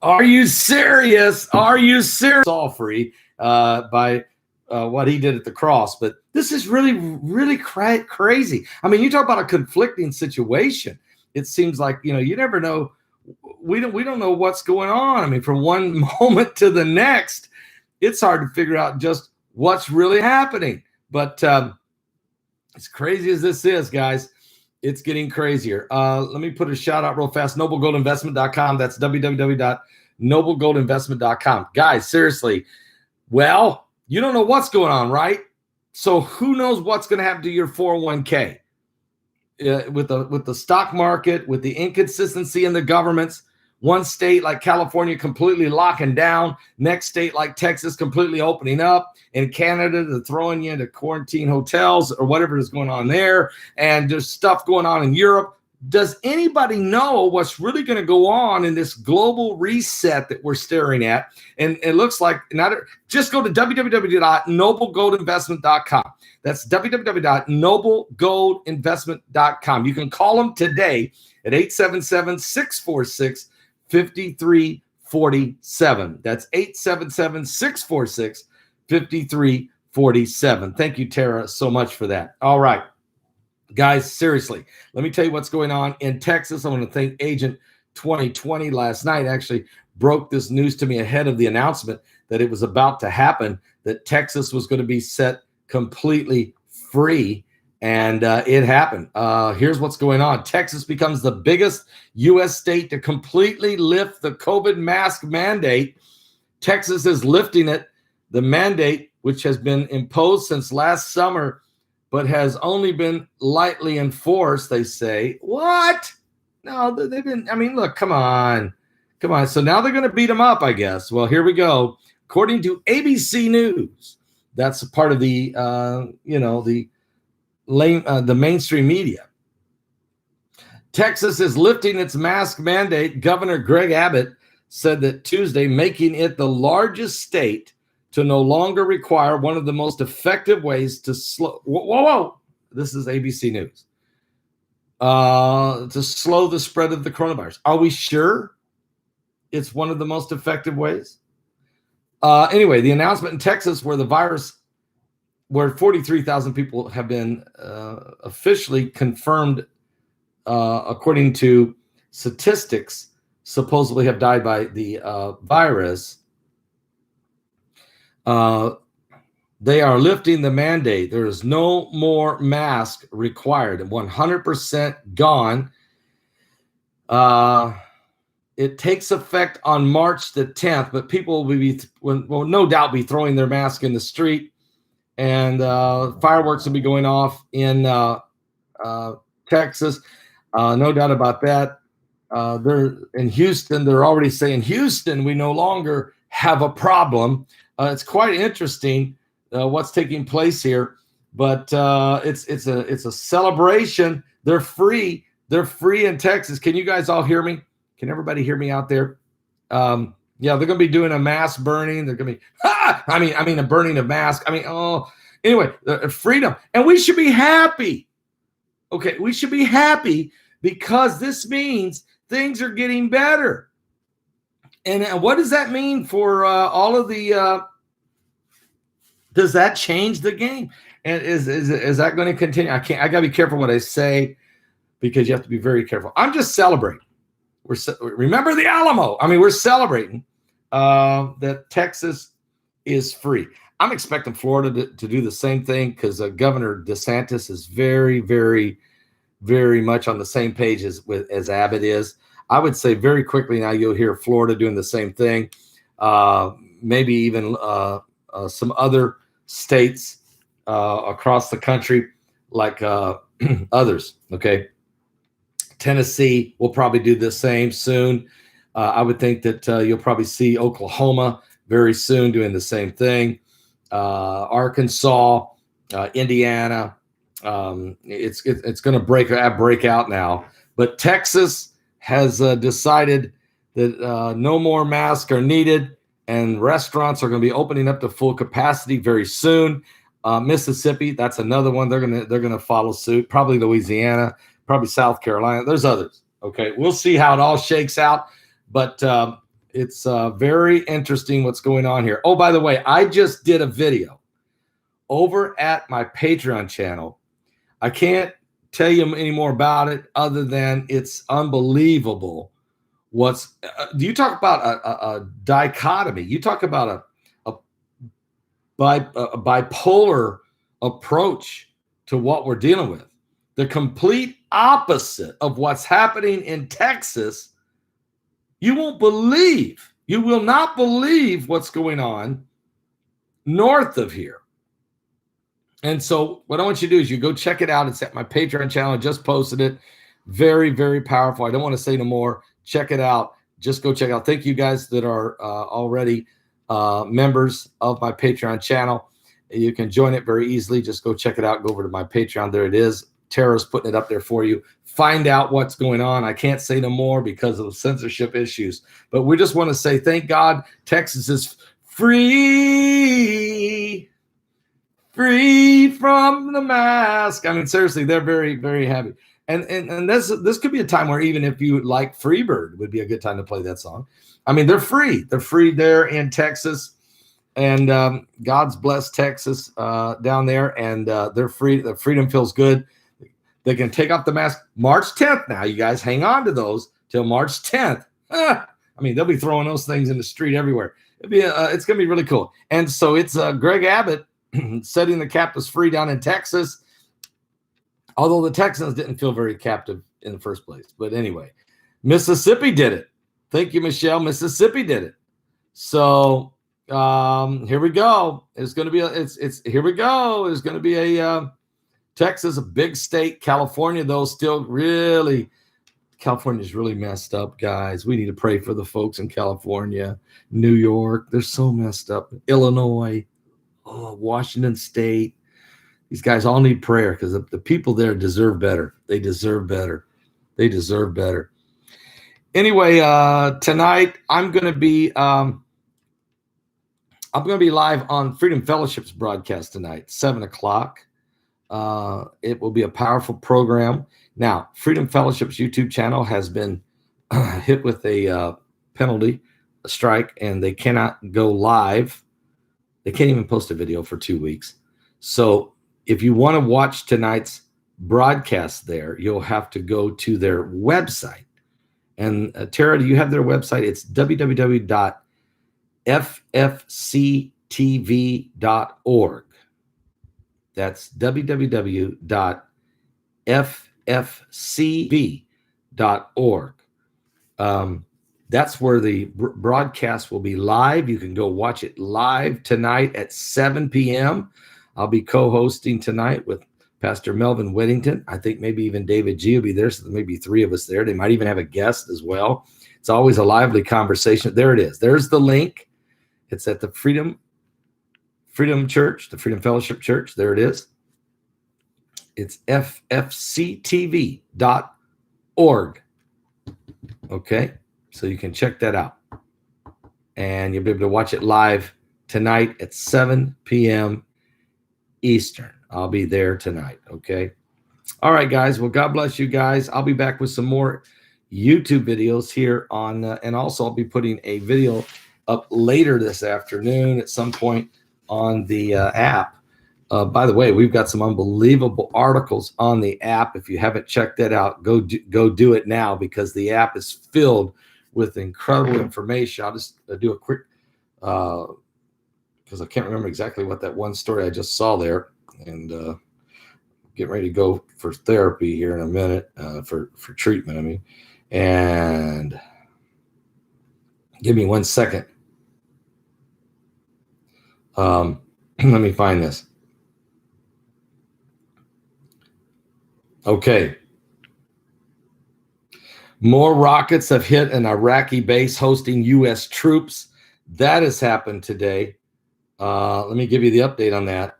Are you serious? Are you serious? All free by what he did at the cross. But this is really, really crazy. I mean, you talk about a conflicting situation. It seems like, you never know. We don't know what's going on. I mean, from one moment to the next, it's hard to figure out just what's really happening. But as crazy as this is, guys, it's getting crazier. Let me put a shout out real fast. NobleGoldInvestment.com. That's www.noblegoldinvestment.com. Guys, seriously. Well, you don't know what's going on, right? So who knows what's going to happen to your 401k? With the stock market, with the inconsistency in the governments, one state like California completely locking down, next state like Texas completely opening up, and Canada they're throwing you into quarantine hotels or whatever is going on there, and there's stuff going on in Europe. Does anybody know what's really going to go on in this global reset that we're staring at? And it looks like just go to www.noblegoldinvestment.com. That's www.noblegoldinvestment.com. You can call them today at 877-646-5347. That's 877-646-5347. Thank you, Tara, so much for that. All right. Guys, seriously, let me tell you what's going on in Texas. I want to thank Agent 2020 last night actually broke this news to me ahead of the announcement that it was about to happen, that Texas was going to be set completely free, and it happened. Here's what's going on. Texas becomes the biggest U.S. state to completely lift the COVID mask mandate. Texas is lifting it, the mandate, which has been imposed since last summer, but has only been lightly enforced, they say. What? No, they've been, look, come on. So now they're going to beat them up, I guess. Well, here we go. According to ABC News, that's a part of the, the mainstream media. Texas is lifting its mask mandate. Governor Greg Abbott said that Tuesday, making it the largest state to no longer require one of the most effective ways to slow. Whoa. This is ABC News. To slow the spread of the coronavirus. Are we sure it's one of the most effective ways? Anyway, the announcement in Texas where 43,000 people have been officially confirmed, according to statistics, supposedly have died by the virus. They are lifting the mandate. There is no more mask required. 100% gone. It takes effect on March the 10th, but people will no doubt be throwing their mask in the street, and fireworks will be going off in Texas. No doubt about that. They're in Houston. They're already saying, Houston, we no longer have a problem. It's quite interesting what's taking place here, but it's a celebration. They're free. They're free in Texas. Can you guys all hear me? Can everybody hear me out there? Yeah, they're going to be doing a mass burning. They're going to be, a burning of masks. Anyway, freedom, and we should be happy. Okay, we should be happy because this means things are getting better. And what does that mean for all of the? Does that change the game? And is that going to continue? I got to be careful what I say because you have to be very careful. I'm just celebrating. Remember the Alamo. We're celebrating that Texas is free. I'm expecting Florida to do the same thing because Governor DeSantis is very, very, very much on the same page as Abbott is. I would say very quickly now you'll hear Florida doing the same thing. Maybe even some other states across the country like others, okay? Tennessee will probably do the same soon. I would think that you'll probably see Oklahoma very soon doing the same thing. Arkansas, Indiana, it's going to break out now. But Texas has decided that no more masks are needed, and restaurants are going to be opening up to full capacity very soon. Mississippi, that's another one. They're going to follow suit. Probably Louisiana, probably South Carolina. There's others. Okay, we'll see how it all shakes out. But It's very interesting what's going on here. Oh, by the way, I just did a video over at my Patreon channel. I can't tell you any more about it other than it's unbelievable. Do you talk about a dichotomy? You talk about a bipolar approach to what we're dealing with. The complete opposite of what's happening in Texas. You won't believe, you will not believe what's going on north of here. And so what I want you to do is you go check it out. It's at my Patreon channel. I just posted it. Very, very powerful. I don't want to say no more. Check it out. Just go check it out. Thank you guys that are already members of my Patreon channel. You can join it very easily. Just go check it out. Go over to my Patreon. There it is. Tara's putting it up there for you. Find out what's going on. I can't say no more because of censorship issues. But we just want to say thank God Texas is free from the mask. I mean, seriously, they're very, very happy. And this could be a time where even if you like Freebird, would be a good time to play that song. I mean, they're free. They're free there in Texas. And God's blessed Texas down there. And they're free. The freedom feels good. They can take off the mask March 10th now. You guys hang on to those till March 10th. I mean, they'll be throwing those things in the street everywhere. It's going to be really cool. And so it's Greg Abbott setting the captives free down in Texas, although the Texans didn't feel very captive in the first place. But anyway, Mississippi did it. Thank you, Michelle. Mississippi did it. So here we go. It's going to be here we go. There's going to be a Texas, a big state. California, though, still really, California's really messed up, guys. We need to pray for the folks in California, New York. They're so messed up. Illinois, Washington State. These guys all need prayer because the people there deserve better. They deserve better. They deserve better. Anyway, tonight I'm going to be live on Freedom Fellowship's broadcast tonight, 7:00. It will be a powerful program. Now, Freedom Fellowship's YouTube channel has been hit with a penalty, a strike, and they cannot go live. They can't even post a video for 2 weeks. So if you want to watch tonight's broadcast there, you'll have to go to their website. And Tara, do you have their website? It's www.ffctv.org. That's www.ffctv.org. That's where the broadcast will be live. You can go watch it live tonight at 7 p.m. I'll be co-hosting tonight with Pastor Melvin Whittington. I think maybe even David G will be there, so maybe 3 of us there. They might even have a guest as well. It's always a lively conversation. There it is. There's the link. It's at the Freedom Church, the Freedom Fellowship Church. There it is. It's ffctv.org. Okay, so you can check that out. And you'll be able to watch it live tonight at 7 p.m. Eastern. I'll be there tonight, okay? All right, guys. Well, God bless you guys. I'll be back with some more YouTube videos here on, and also I'll be putting a video up later this afternoon at some point on the app. By the way, we've got some unbelievable articles on the app. If you haven't checked that out, go do it now because the app is filled with incredible information. I'll just do a quick, because I can't remember exactly what that one story I just saw there. And getting ready to go for therapy here in a minute, for treatment, I mean. And give me 1 second. Let me find this. Okay. More rockets have hit an Iraqi base hosting U.S. troops. That has happened today. Let me give you the update on that.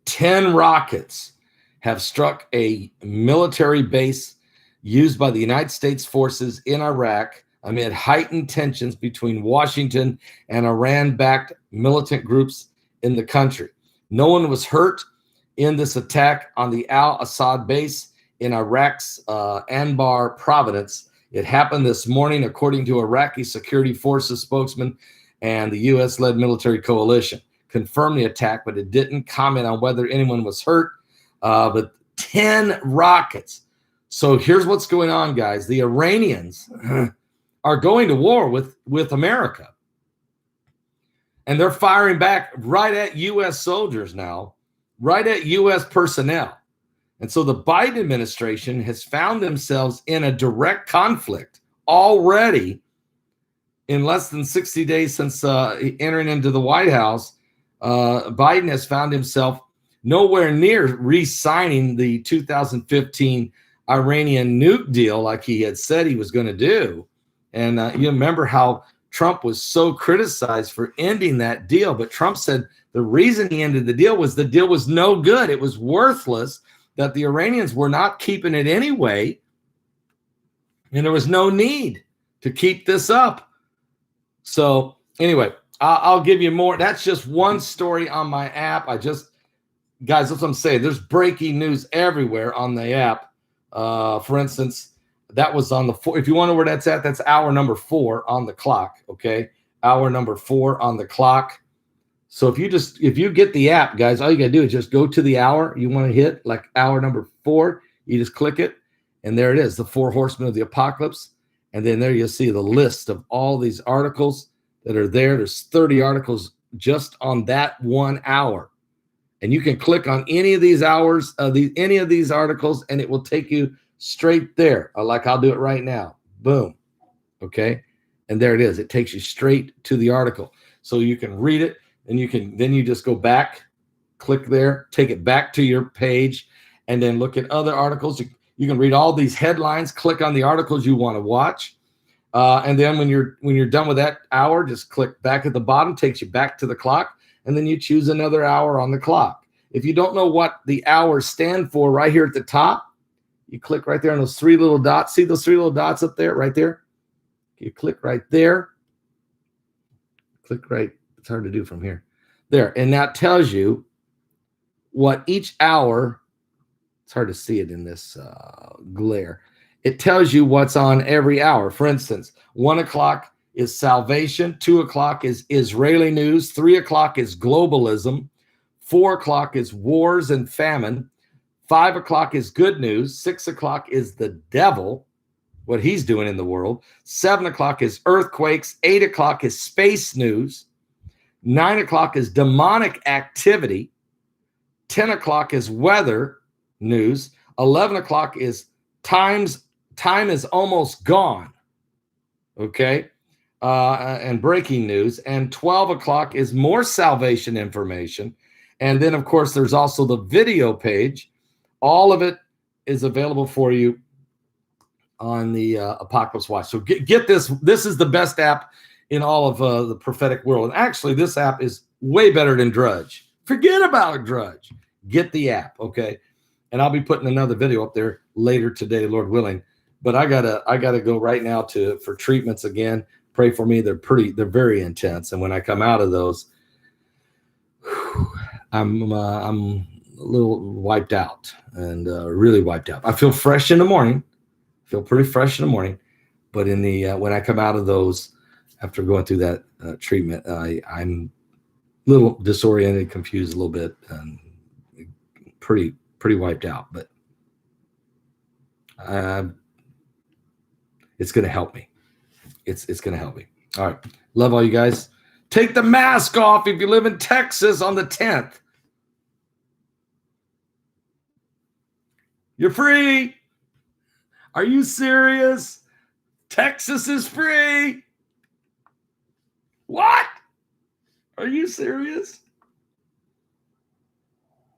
10 rockets have struck a military base used by the United States forces in Iraq amid heightened tensions between Washington and Iran-backed militant groups in the country. No one was hurt in this attack on the al-Assad base in Iraq's Anbar province. It happened this morning, according to Iraqi security forces spokesman and the U.S.-led military coalition. Confirmed the attack, but it didn't comment on whether anyone was hurt. But 10 rockets. So here's what's going on, guys. The Iranians are going to war with America. And they're firing back right at U.S. soldiers now, right at U.S. personnel. And so the Biden administration has found themselves in a direct conflict already in less than 60 days since entering into the White House. Biden has found himself nowhere near re-signing the 2015 Iranian nuke deal like he had said he was going to do. And you remember how Trump was so criticized for ending that deal. But Trump said the reason he ended the deal was no good. It was worthless, that the Iranians were not keeping it anyway. And there was no need to keep this up. So anyway, I'll give you more. That's just one story on my app. Guys, that's what I'm saying. There's breaking news everywhere on the app. For instance, that was on the 4. If you want to know where that's at, that's hour number 4 on the clock. Okay. Hour number 4 on the clock. So if you get the app, guys, all you got to do is just go to the hour you want to hit, like hour number 4. You just click it. And there it is, the 4 horsemen of the apocalypse. And then there you'll see the list of all these articles that are there. There's 30 articles just on that 1 hour. And you can click on any of these hours, any of these articles, and it will take you straight there. Like I'll do it right now. Boom. Okay. And there it is. It takes you straight to the article. So you can read it, and then you just go back, click there, take it back to your page, and then look at other articles. You can read all these headlines, click on the articles you want to watch. And then when you're done with that hour, just click back at the bottom, takes you back to the clock, and then you choose another hour on the clock. If you don't know what the hours stand for, right here at the top, you click right there on those 3 little dots. See those 3 little dots up there, right there? You click right there. Click right. It's hard to do from here. There. And that tells you what each hour, it's hard to see it in this glare. It tells you what's on every hour. For instance, 1 o'clock is salvation. 2 o'clock is Israeli news. 3 o'clock is globalism. 4 o'clock is wars and famine. 5 o'clock is good news. 6 o'clock is the devil, what he's doing in the world. 7 o'clock is earthquakes. 8 o'clock is space news. 9 o'clock is demonic activity. 10 o'clock is weather news. 11 o'clock is time is almost gone. Okay. And breaking news. And 12 o'clock is more salvation information. And then, of course, there's also the video page. All of it is available for you on the Apocalypse Watch. So get this. This is the best app in all of the prophetic world. And actually, this app is way better than Drudge. Forget about Drudge. Get the app, okay? And I'll be putting another video up there later today, Lord willing. But I gotta go right now for treatments again. Pray for me. They're very intense. And when I come out of those, I'm a little wiped out and really wiped out. I feel fresh in the morning. Feel pretty fresh in the morning, but in the when I come out of those after going through that treatment, I'm a little disoriented, confused a little bit, and pretty wiped out. But it's going to help me. It's going to help me. All right, love all you guys. Take the mask off if you live in Texas on the 10th. You're free. Are you serious? Texas is free. What? Are you serious?